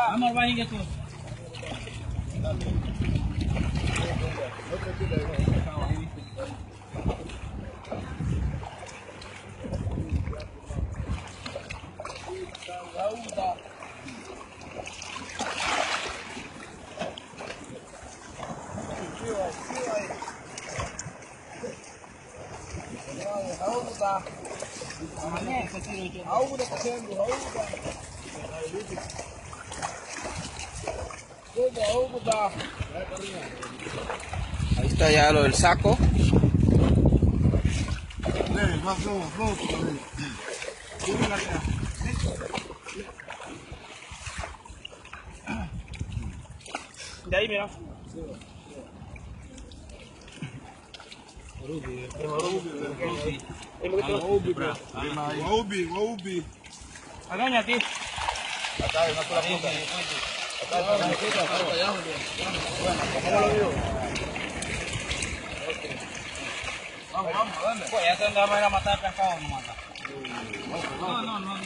Vamos al baño tú. Ahí está ya lo del saco. De ahí, mira. Agaña a ti. Vamos, dale. Pues ya se andaba a matar pescado, no mata. No.